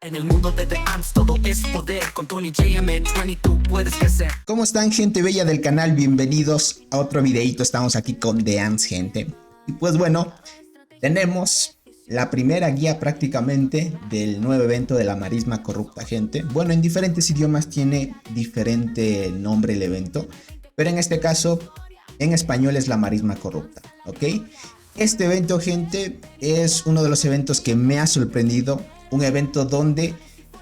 En el mundo de The Ants todo es poder. Con Tony JM20 tú puedes crecer. ¿Cómo están, gente bella del canal? Bienvenidos a otro videito. Estamos aquí con The Ants, gente. Y pues bueno, tenemos la primera guía prácticamente del nuevo evento de la marisma corrupta, gente. Bueno, en diferentes idiomas tiene diferente nombre el evento, pero en este caso en español es la marisma corrupta, ¿ok? Este evento, gente, es uno de los eventos que me ha sorprendido. Un evento donde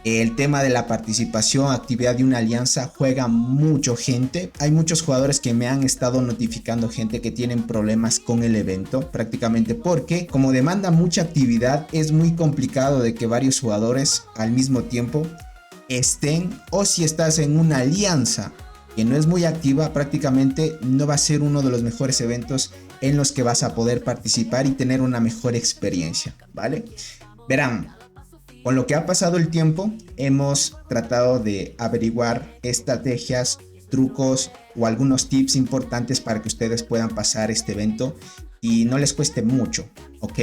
el tema de la participación, actividad de una alianza juega mucho, gente. Hay muchos jugadores que me han estado notificando, gente, que tienen problemas con el evento, prácticamente porque como demanda mucha actividad, es muy complicado de que varios jugadores al mismo tiempo estén, o si estás en una alianza que no es muy activa, prácticamente no va a ser uno de los mejores eventos en los que vas a poder participar y tener una mejor experiencia, ¿vale? Verán, con lo que ha pasado el tiempo, hemos tratado de averiguar estrategias, trucos o algunos tips importantes para que ustedes puedan pasar este evento y no les cueste mucho, ¿ok?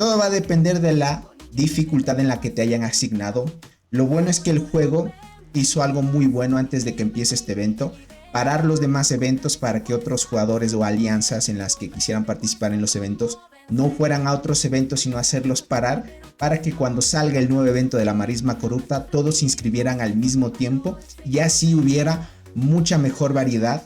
Todo va a depender de la dificultad en la que te hayan asignado. Lo bueno es que el juego hizo algo muy bueno antes de que empiece este evento: parar los demás eventos para que otros jugadores o alianzas en las que quisieran participar en los eventos no fueran a otros eventos, sino hacerlos parar para que cuando salga el nuevo evento de la marisma corrupta todos se inscribieran al mismo tiempo y así hubiera mucha mejor variedad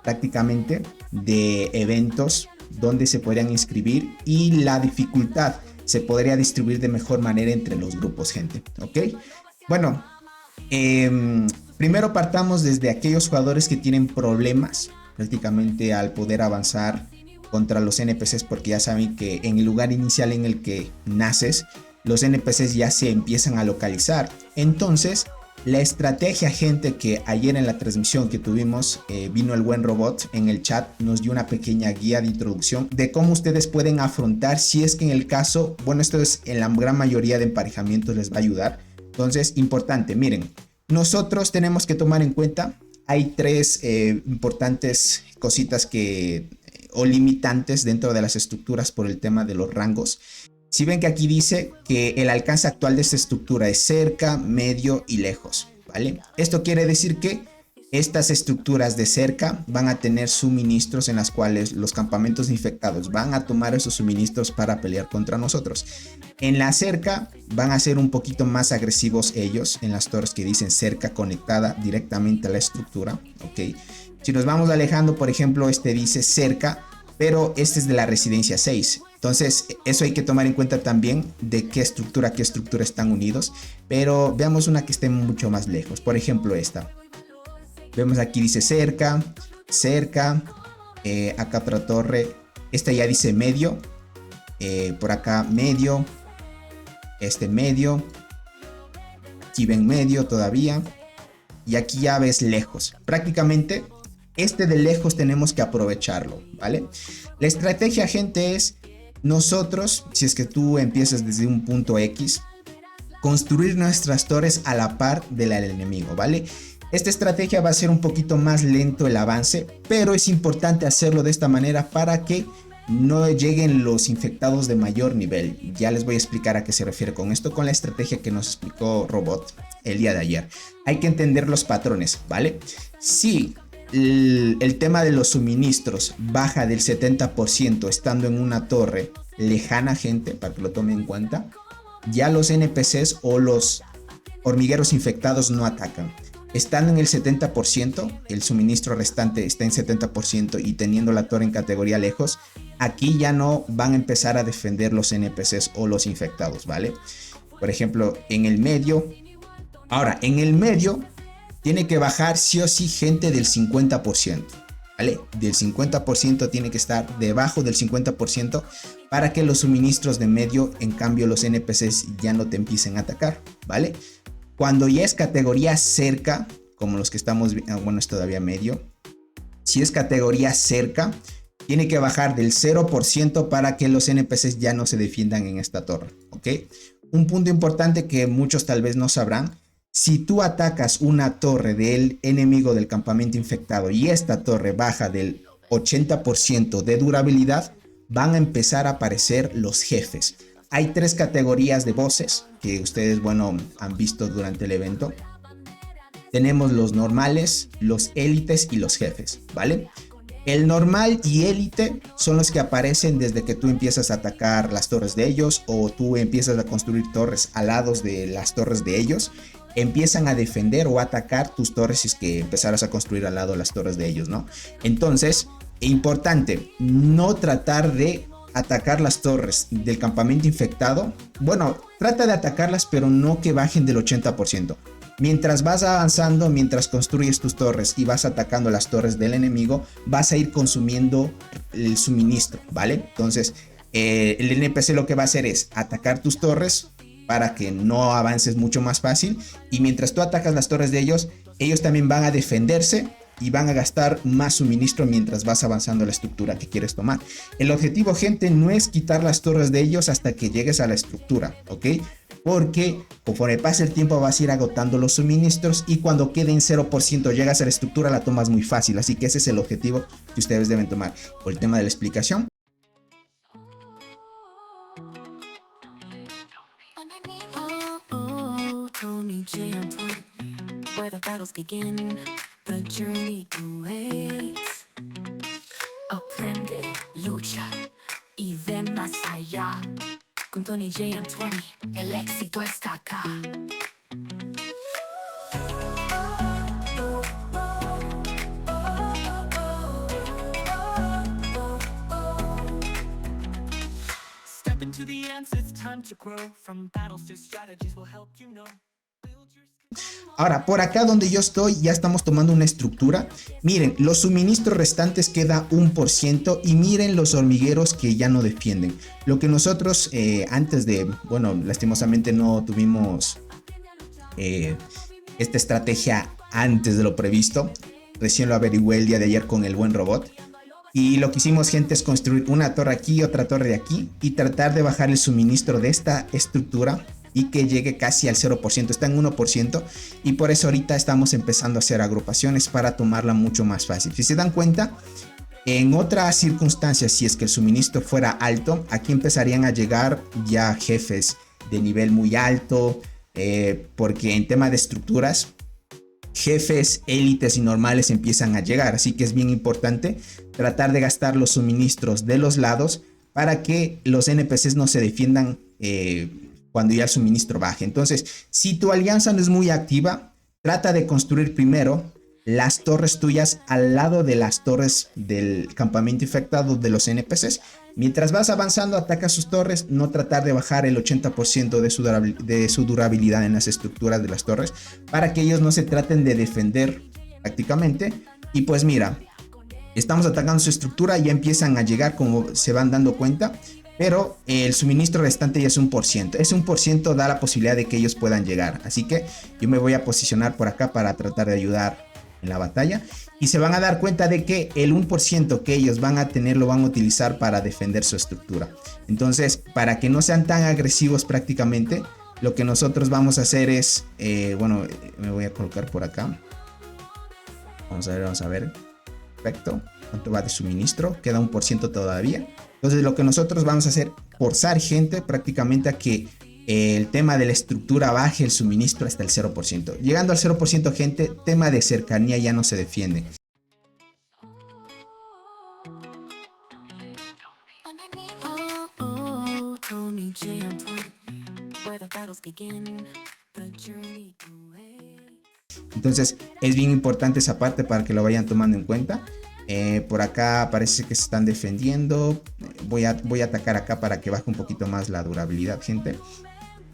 prácticamente de eventos donde se podrían inscribir y la dificultad se podría distribuir de mejor manera entre los grupos, gente, ¿ok? Bueno, primero partamos desde aquellos jugadores que tienen problemas prácticamente al poder avanzar contra los NPCs, porque ya saben que en el lugar inicial en el que naces, los NPCs ya se empiezan a localizar. Entonces, la estrategia, gente, que ayer en la transmisión que tuvimos, vino el buen robot en el chat, nos dio una pequeña guía de introducción de cómo ustedes pueden afrontar si es que en el caso, bueno, esto es en la gran mayoría de emparejamientos les va a ayudar. Entonces, importante, miren, nosotros tenemos que tomar en cuenta, hay tres importantes cositas o limitantes dentro de las estructuras por el tema de los rangos. Si ven que aquí dice que el alcance actual de esta estructura es cerca, medio y lejos, ¿vale? Esto quiere decir que estas estructuras de cerca van a tener suministros en las cuales los campamentos infectados van a tomar esos suministros para pelear contra nosotros. En la cerca van a ser un poquito más agresivos ellos, en las torres que dicen cerca conectada directamente a la estructura, ¿ok? Si nos vamos alejando, por ejemplo, este dice cerca, pero este es de la residencia 6. Entonces, eso hay que tomar en cuenta también de qué estructura están unidos. Pero veamos una que esté mucho más lejos. Por ejemplo, esta. Vemos aquí dice cerca, cerca. Acá otra torre. Esta ya dice medio. Por acá medio. Este medio. Aquí ven medio todavía. Y aquí ya ves lejos. Prácticamente este de lejos tenemos que aprovecharlo, ¿vale? La estrategia, gente, es nosotros, si es que tú empiezas desde un punto X, construir nuestras torres a la par de la del enemigo, ¿vale? Esta estrategia va a ser un poquito más lento el avance, pero es importante hacerlo de esta manera para que no lleguen los infectados de mayor nivel. Ya les voy a explicar a qué se refiere con esto, con la estrategia que nos explicó Robot el día de ayer. Hay que entender los patrones, ¿vale? Si el tema de los suministros baja del 70% estando en una torre lejana, gente, para que lo tomen en cuenta, ya los NPCs o los hormigueros infectados no atacan. Estando en el 70%, el suministro restante está en 70% y teniendo la torre en categoría lejos, aquí ya no van a empezar a defender los NPCs o los infectados, ¿vale? Por ejemplo, en el medio. Ahora, en el medio tiene que bajar sí o sí, gente, del 50%, ¿vale? Del 50% tiene que estar debajo del 50% para que los suministros de medio, en cambio los NPCs ya no te empiecen a atacar, ¿vale? Cuando ya es categoría cerca, como los que estamos, bueno, es todavía medio. Si es categoría cerca, tiene que bajar del 0% para que los NPCs ya no se defiendan en esta torre, ¿ok? Un punto importante que muchos tal vez no sabrán: si tú atacas una torre del enemigo del campamento infectado y esta torre baja del 80% de durabilidad, van a empezar a aparecer los jefes. hay 3 categorías de bosses que ustedes, bueno, han visto durante el evento. Tenemos los normales, los élites y los jefes, ¿vale? El normal y élite son los que aparecen desde que tú empiezas a atacar las torres de ellos o tú empiezas a construir torres al lado de las torres de ellos. Empiezan a defender o atacar tus torres si es que empezaras a construir al lado las torres de ellos, ¿no? Entonces, importante, no tratar de atacar las torres del campamento infectado. Bueno, trata de atacarlas, pero no que bajen del 80%. Mientras vas avanzando, mientras construyes tus torres y vas atacando las torres del enemigo, vas a ir consumiendo el suministro, ¿vale? Entonces, el NPC lo que va a hacer es atacar tus torres para que no avances mucho más fácil. Y mientras tú atacas las torres de ellos, ellos también van a defenderse y van a gastar más suministro mientras vas avanzando la estructura que quieres tomar. El objetivo, gente, no es quitar las torres de ellos hasta que llegues a la estructura, ¿ok? Porque conforme pase el tiempo vas a ir agotando los suministros y cuando queden 0% llegas a la estructura la tomas muy fácil. Así que ese es el objetivo que ustedes deben tomar. Por el tema de la explicación. Aprende, lucha y ve más allá. Con Tony J and 20, el éxito está acá. Step into the ants, it's time to grow. From battles to strategies will help you know. Ahora, por acá donde yo estoy, ya estamos tomando una estructura. Miren, los suministros restantes queda 1% y miren los hormigueros que ya no defienden. Lo que nosotros antes de, bueno, lastimosamente no tuvimos esta estrategia antes de lo previsto. Recién lo averigüé el día de ayer con el buen robot. Y lo que hicimos, gente, es construir una torre aquí, otra torre de aquí y tratar de bajar el suministro de esta estructura y que llegue casi al 0%, está en 1% y por eso ahorita estamos empezando a hacer agrupaciones para tomarla mucho más fácil. Si se dan cuenta, en otras circunstancias, si es que el suministro fuera alto, aquí empezarían a llegar ya jefes de nivel muy alto, porque en tema de estructuras, jefes, élites y normales empiezan a llegar, así que es bien importante tratar de gastar los suministros de los lados para que los NPCs no se defiendan cuando ya el suministro baje. Entonces, si tu alianza no es muy activa, trata de construir primero las torres tuyas al lado de las torres del campamento infectado de los NPCs. Mientras vas avanzando, ataca sus torres, no tratar de bajar el 80% de su durabilidad en las estructuras de las torres, para que ellos no se traten de defender prácticamente. Y pues mira, estamos atacando su estructura, ya empiezan a llegar como se van dando cuenta. Pero el suministro restante ya es 1%. Ese 1% da la posibilidad de que ellos puedan llegar. Así que yo me voy a posicionar por acá para tratar de ayudar en la batalla. Y se van a dar cuenta de que el 1% que ellos van a tener lo van a utilizar para defender su estructura. Entonces, para que no sean tan agresivos prácticamente, lo que nosotros vamos a hacer es... bueno, me voy a colocar por acá. Vamos a ver. Perfecto. ¿Cuánto va de suministro? Queda 1% todavía. Entonces lo que nosotros vamos a hacer, forzar, gente, prácticamente a que el tema de la estructura baje el suministro hasta el 0%. Llegando al 0%, gente, tema de cercanía ya no se defiende. Entonces es bien importante esa parte para que lo vayan tomando en cuenta. Por acá parece que se están defendiendo. Voy a atacar acá para que baje un poquito más la durabilidad, gente.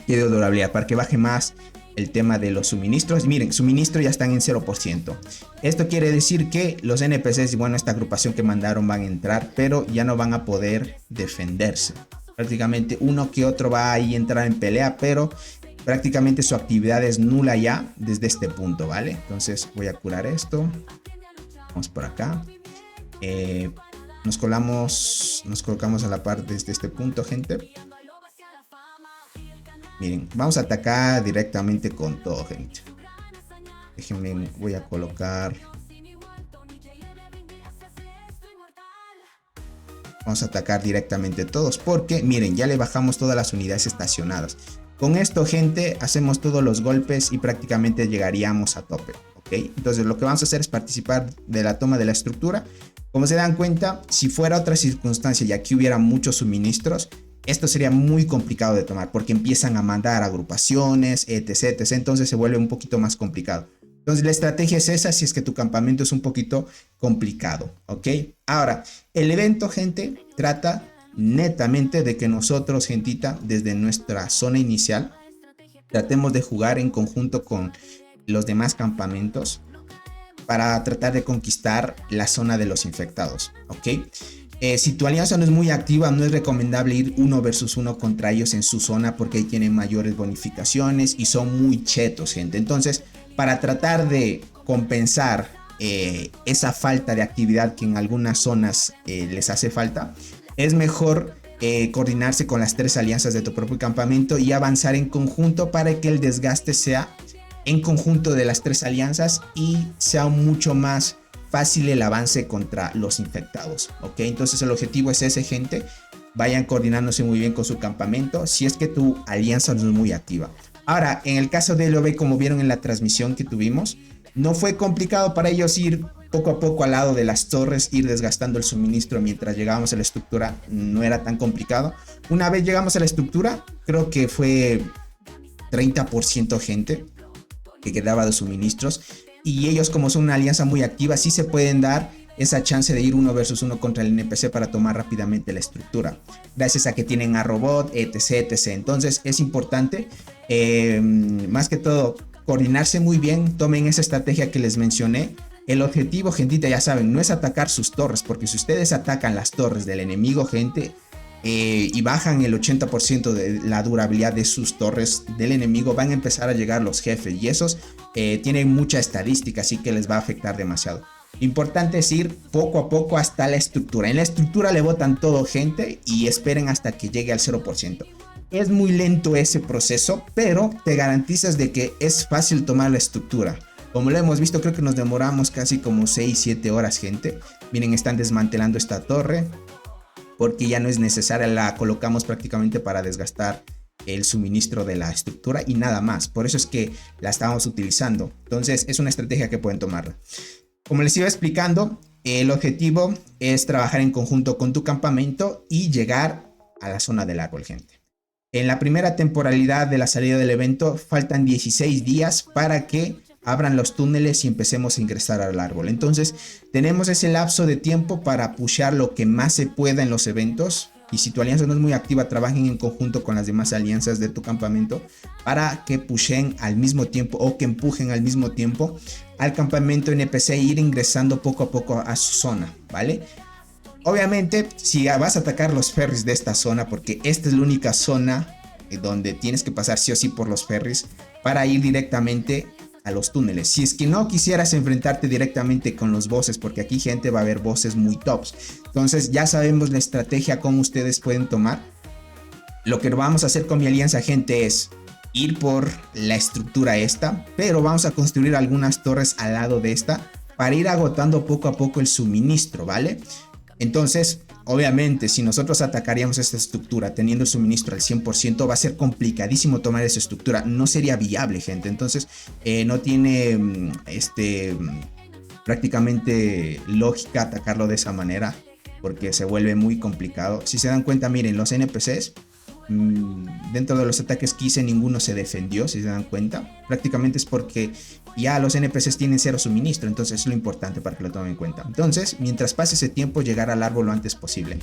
Y de durabilidad, para que baje más el tema de los suministros. Miren, suministro ya están en 0%. Esto quiere decir que los NPCs, bueno, esta agrupación que mandaron van a entrar, pero ya no van a poder defenderse. Prácticamente uno que otro va a entrar en pelea, pero prácticamente su actividad es nula ya desde este punto, ¿vale? Entonces voy a curar esto. Vamos por acá. Nos colocamos a la par desde este punto, gente. Miren, vamos a atacar directamente con todo, gente. Déjenme, voy a colocar. vamos a atacar directamente todos, porque miren, ya le bajamos todas las unidades estacionadas. Con esto, gente, hacemos todos los golpes y prácticamente llegaríamos a tope, ¿ok? Entonces lo que vamos a hacer es participar de la toma de la estructura. Como se dan cuenta, si fuera otra circunstancia y aquí hubiera muchos suministros, esto sería muy complicado de tomar porque empiezan a mandar agrupaciones, etc, etc. Entonces se vuelve un poquito más complicado. Entonces la estrategia es esa si es que tu campamento es un poquito complicado, ¿ok? Ahora, el evento, gente, trata netamente de que nosotros, gentita, desde nuestra zona inicial, tratemos de jugar en conjunto con los demás campamentos para tratar de conquistar la zona de los infectados, ¿ok? Si tu alianza no es muy activa, no es recomendable ir 1 versus 1 contra ellos en su zona porque ahí tienen mayores bonificaciones y son muy chetos, gente. Entonces, para tratar de compensar esa falta de actividad que en algunas zonas les hace falta, es mejor coordinarse con las 3 alianzas de tu propio campamento y avanzar en conjunto para que el desgaste sea en conjunto de las 3 alianzas y sea mucho más fácil el avance contra los infectados, ¿ok? Entonces el objetivo es ese, gente. Vayan coordinándose muy bien con su campamento si es que tu alianza no es muy activa. Ahora, en el caso de LOB, como vieron en la transmisión que tuvimos, no fue complicado para ellos ir poco a poco al lado de las torres, ir desgastando el suministro mientras llegábamos a la estructura. No era tan complicado. Una vez llegamos a la estructura, creo que fue 30% gente que quedaba de suministros. Y ellos, como son una alianza muy activa, sí se pueden dar esa chance de ir 1 versus 1 contra el NPC para tomar rápidamente la estructura. Gracias a que tienen a robot, etc, etc. Entonces es importante, más que todo, coordinarse muy bien. Tomen esa estrategia que les mencioné. El objetivo, gentita, ya saben, no es atacar sus torres, porque si ustedes atacan las torres del enemigo, gente, y bajan el 80% de la durabilidad de sus torres del enemigo, van a empezar a llegar los jefes y esos tienen mucha estadística, así que les va a afectar demasiado. Importante es ir poco a poco hasta la estructura. En la estructura le botan todo, gente, y esperen hasta que llegue al 0%. Es muy lento ese proceso, pero te garantizas de que es fácil tomar la estructura. Como lo hemos visto, creo que nos demoramos casi como 6-7 horas, gente. Miren, están desmantelando esta torre porque ya no es necesaria, la colocamos prácticamente para desgastar el suministro de la estructura y nada más. Por eso es que la estamos utilizando. Entonces es una estrategia que pueden tomarla. Como les iba explicando, el objetivo es trabajar en conjunto con tu campamento y llegar a la zona del árbol, gente. En la primera temporalidad de la salida del evento faltan 16 días para que abran los túneles y empecemos a ingresar al árbol. Entonces tenemos ese lapso de tiempo para pushear lo que más se pueda en los eventos. Y si tu alianza no es muy activa, trabajen en conjunto con las demás alianzas de tu campamento para que pushen al mismo tiempo o que empujen al mismo tiempo al campamento NPC e ir ingresando poco a poco a su zona, ¿vale? Obviamente, si vas a atacar los ferries de esta zona, porque esta es la única zona donde tienes que pasar sí o sí por los ferries para ir directamente a los túneles. Si es que no quisieras enfrentarte directamente con los bosses, porque aquí, gente, va a haber bosses muy tops. Entonces ya sabemos la estrategia como ustedes pueden tomar. Lo que vamos a hacer con mi alianza, gente, es ir por la estructura esta, pero vamos a construir algunas torres al lado de esta para ir agotando poco a poco el suministro, ¿vale? Entonces, obviamente, si nosotros atacaríamos esta estructura teniendo el suministro al 100%, va a ser complicadísimo tomar esa estructura. No sería viable, gente. Entonces, no tiene prácticamente lógica atacarlo de esa manera, porque se vuelve muy complicado. Si se dan cuenta, miren, los NPCs, dentro de los ataques que hice, ninguno se defendió. Si se dan cuenta, prácticamente es porque ya los NPCs tienen 0 suministro. Entonces es lo importante para que lo tomen en cuenta. Entonces, mientras pase ese tiempo, llegar al árbol lo antes posible.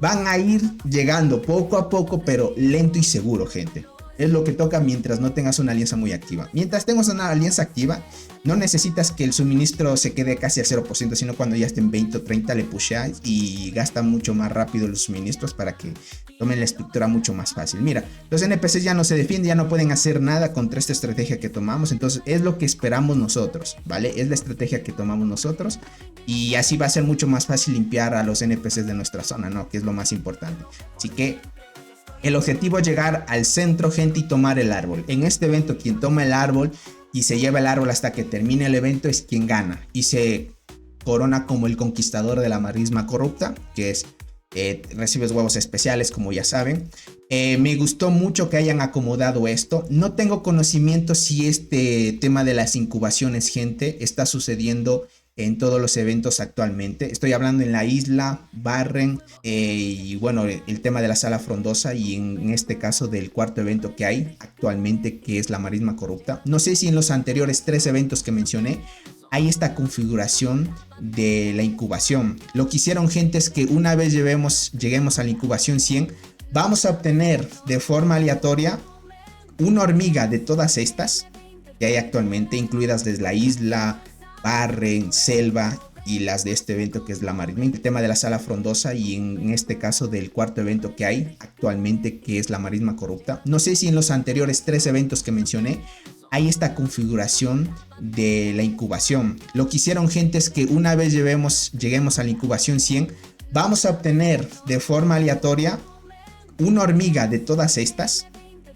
Van a ir llegando poco a poco, pero lento y seguro, gente. Es lo que toca mientras no tengas una alianza muy activa. Mientras tengas una alianza activa, no necesitas que el suministro se quede casi al 0%, sino cuando ya estén 20 o 30 le pusheas y gasta mucho más rápido los suministros para que tomen la estructura mucho más fácil. Mira, los NPCs ya no se defienden, ya no pueden hacer nada contra esta estrategia que tomamos. Entonces es lo que esperamos nosotros, ¿vale? Es la estrategia que tomamos nosotros y así va a ser mucho más fácil limpiar a los NPCs de nuestra zona, ¿no? Que es lo más importante. Así que el objetivo es llegar al centro, gente, y tomar el árbol. En este evento, quien toma el árbol y se lleva el árbol hasta que termine el evento es quien gana y se corona como el conquistador de la marisma corrupta, que es recibes huevos especiales, como ya saben. Me gustó mucho que hayan acomodado esto. No tengo conocimiento si este tema de las incubaciones, gente, está sucediendo en todos los eventos actualmente. Estoy hablando en la isla, Barren, y bueno, el tema de la sala frondosa, y en este caso del cuarto evento que hay actualmente, que es la marisma corrupta. No sé si en los anteriores 3 eventos que mencioné hay esta configuración de la incubación. Lo que hicieron, gente, es que una vez lleguemos a la incubación 100, vamos a obtener de forma aleatoria una hormiga de todas estas que hay actualmente, incluidas desde la isla, Barren, Selva y las de este evento que es la marisma. El tema de la sala frondosa, y en este caso del cuarto evento que hay actualmente, que es la marisma corrupta. No sé si en los anteriores 3 eventos que mencioné hay esta configuración de la incubación. Lo que hicieron, gente, es que una vez lleguemos a la incubación 100, vamos a obtener de forma aleatoria una hormiga de todas estas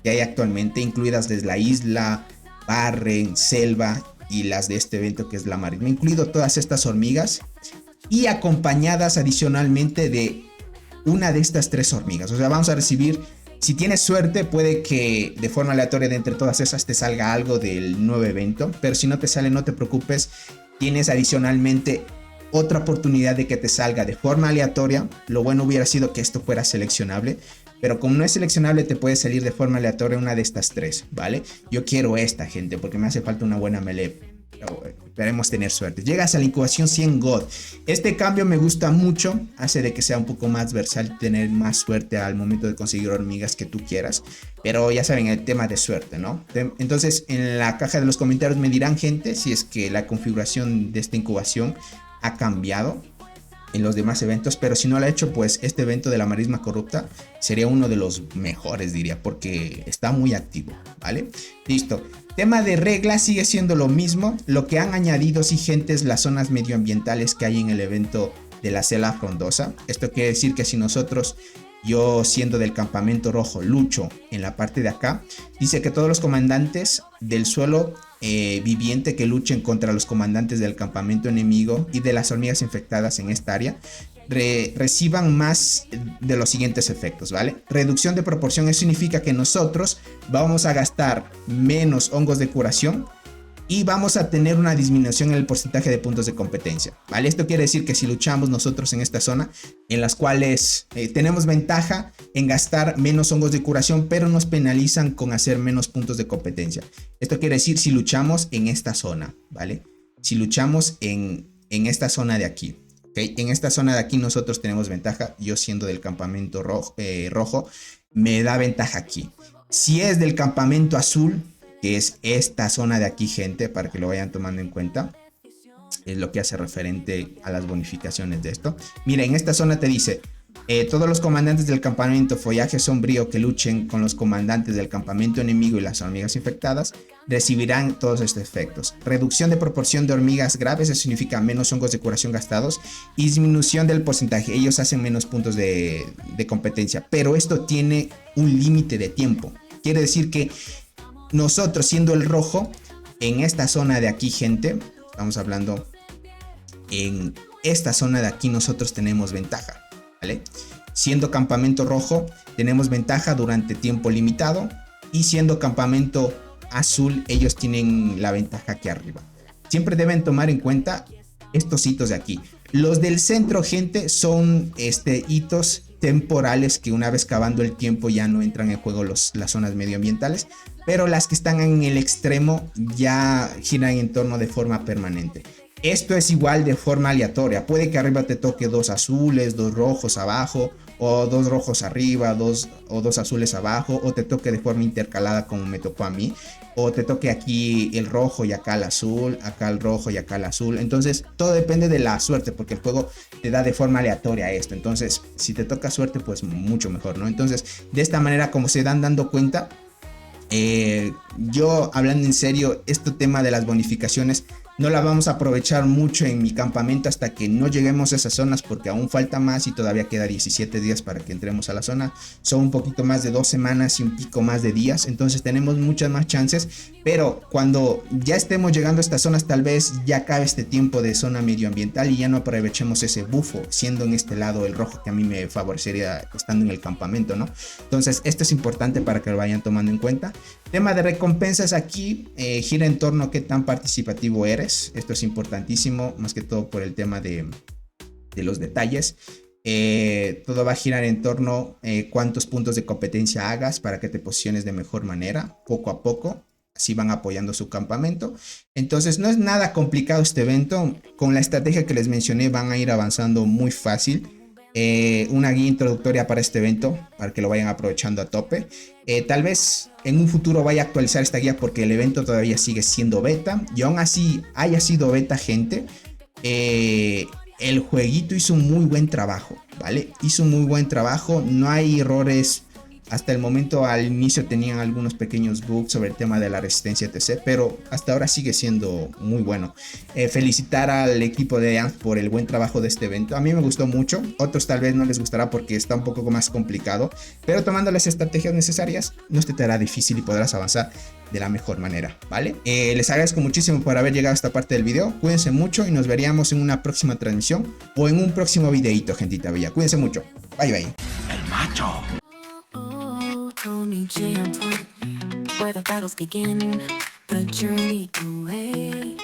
que hay actualmente, incluidas desde la isla, Barren, Selva y las de este evento que es la marisma, incluido todas estas hormigas, y acompañadas adicionalmente de una de estas 3 hormigas. O sea, vamos a recibir, si tienes suerte, puede que de forma aleatoria de entre todas esas te salga algo del nuevo evento, pero si no te sale, no te preocupes, tienes adicionalmente otra oportunidad de que te salga de forma aleatoria. Lo bueno hubiera sido que esto fuera seleccionable, pero como no es seleccionable, te puede salir de forma aleatoria una de estas 3, ¿vale? Yo quiero esta, gente, porque me hace falta una buena melee. Esperemos tener suerte. Llegas a la incubación 100 God. Este cambio me gusta mucho. Hace de que sea un poco más versátil, tener más suerte al momento de conseguir hormigas que tú quieras. Pero ya saben, el tema de suerte, ¿no? Entonces, en la caja de los comentarios me dirán, gente, si es que la configuración de esta incubación ha cambiado en los demás eventos, pero si no lo ha hecho, pues este evento de la marisma corrupta sería uno de los mejores, diría, porque está muy activo, ¿vale? Listo. Tema de reglas sigue siendo lo mismo. Lo que han añadido, sí, gente, es las zonas medioambientales que hay en el evento de la selva frondosa. Esto quiere decir que si nosotros, yo siendo del campamento rojo, lucho en la parte de acá, dice que todos los comandantes del suelo viviente que luchen contra los comandantes del campamento enemigo y de las hormigas infectadas en esta área reciban más de los siguientes efectos, ¿vale? Reducción de proporción. Eso significa que nosotros vamos a gastar menos hongos de curación y vamos a tener una disminución en el porcentaje de puntos de competencia, ¿vale? Esto quiere decir que si luchamos nosotros en esta zona, en las cuales tenemos ventaja en gastar menos hongos de curación, pero nos penalizan con hacer menos puntos de competencia. Esto quiere decir si luchamos en esta zona, ¿vale? Si luchamos en esta zona de aquí, ¿okay? En esta zona de aquí nosotros tenemos ventaja. Yo siendo del campamento rojo, me da ventaja aquí. Si es del campamento azul, que es esta zona de aquí, gente, para que lo vayan tomando en cuenta, es lo que hace referente a las bonificaciones de esto. Mira, en esta zona te dice, todos los comandantes del campamento follaje sombrío que luchen con los comandantes del campamento enemigo y las hormigas infectadas recibirán todos estos efectos. Reducción de proporción de hormigas graves, eso significa menos hongos de curación gastados, y disminución del porcentaje. Ellos hacen menos puntos de competencia, pero esto tiene un límite de tiempo. Quiere decir que nosotros, siendo el rojo, en esta zona de aquí, gente, estamos hablando en esta zona de aquí, nosotros tenemos ventaja, ¿vale? Siendo campamento rojo, tenemos ventaja durante tiempo limitado, y siendo campamento azul, ellos tienen la ventaja aquí arriba. Siempre deben tomar en cuenta estos hitos de aquí. Los del centro, gente, son hitos temporales que una vez acabando el tiempo ya no entran en juego las zonas medioambientales, pero las que están en el extremo ya giran en torno de forma permanente. Esto es igual de forma aleatoria. Puede que arriba te toque 2 azules, 2 rojos abajo, o 2 rojos arriba, 2 azules abajo, o te toque de forma intercalada como me tocó a mí, o te toque aquí el rojo y acá el azul, acá el rojo y acá el azul. Entonces todo depende de la suerte, porque el juego te da de forma aleatoria esto. Entonces si te toca suerte, pues mucho mejor, ¿no? Entonces de esta manera, como se dan dando cuenta, yo hablando en serio, este tema de las bonificaciones no la vamos a aprovechar mucho en mi campamento hasta que no lleguemos a esas zonas, porque aún falta más y todavía queda 17 días para que entremos a la zona. Son un poquito más de 2 semanas y un pico más de días, entonces tenemos muchas más chances. Pero cuando ya estemos llegando a estas zonas, tal vez ya acabe este tiempo de zona medioambiental y ya no aprovechemos ese bufo, siendo en este lado el rojo que a mí me favorecería estando en el campamento, ¿no? Entonces esto es importante para que lo vayan tomando en cuenta. Tema de recompensas aquí, gira en torno a qué tan participativo eres. Esto es importantísimo, más que todo por el tema de los detalles. Todo va a girar en torno a cuántos puntos de competencia hagas para que te posiciones de mejor manera, poco a poco. Así van apoyando su campamento. Entonces no es nada complicado este evento. Con la estrategia que les mencioné van a ir avanzando muy fácil. Una guía introductoria para este evento, para que lo vayan aprovechando a tope. Tal vez en un futuro vaya a actualizar esta guía porque el evento todavía sigue siendo beta. Y aún así haya sido beta, gente, el jueguito hizo un muy buen trabajo, ¿vale? Hizo un muy buen trabajo, no hay errores. Hasta el momento, al inicio tenían algunos pequeños bugs sobre el tema de la resistencia etc, pero hasta ahora sigue siendo muy bueno. Felicitar al equipo de AMP por el buen trabajo de este evento. A mí me gustó mucho, otros tal vez no les gustará porque está un poco más complicado, pero tomando las estrategias necesarias no te hará difícil y podrás avanzar de la mejor manera, ¿vale? Les agradezco muchísimo por haber llegado a esta parte del video. Cuídense mucho y nos veríamos en una próxima transmisión o en un próximo videito, gentita bella. Cuídense mucho. Bye, bye. El macho. Tony J and 20, where the battles begin, the journey away.